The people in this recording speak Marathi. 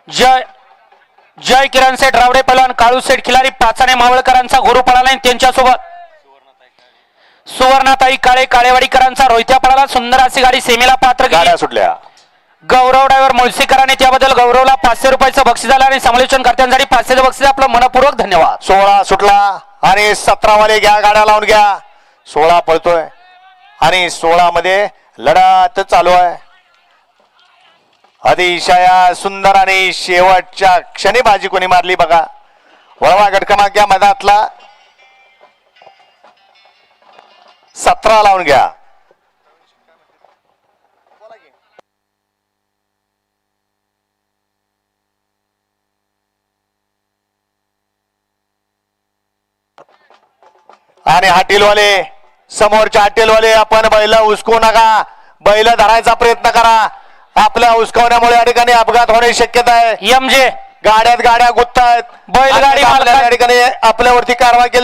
जय जय किरण सेठ रावडे पहलवान काळू सेठ खिलारी पाचाने मावळकरांचा गुरु पळाला त्यांच्यासोबत सुवर्णाताई काळे काळेवाडीकरांचा रोहित्या पळाला सुंदर अशी गाडी सेमीला पात्र गाड्या सुटल्या. गौरव ड्रायव्हर मुळशीकरांनी त्याबद्दल गौरवला 500 रुपयाचं बक्षीस झालं आणि समालोचन कर्त्यांसाठी 500 बक्षीस आपलं मनपूर्वक धन्यवाद. 16 सुटला आणि 17 वाले घ्या गाड्या लावून घ्या. 16 पळतोय आणि 16 मध्ये लढत चालू आहे. अतिशय सुंदर आणि शेवटच्या क्षणी बाजी कोणी मारली बघा. वळवा गटकमा घ्या मैदानातला 17 लावून घ्या. आणि हॉटेलवाले समोरच्या हॉटेलवाले आपण बैल उचकू नका. बैल धरायचा प्रयत्न करा. आपल्या उचकवण्यामुळे या ठिकाणी अपघात होण्याची शक्यता आहे. एमजे गाड्या गुंततायत. बैलगाडी या ठिकाणी आपल्यावरती कारवाई केली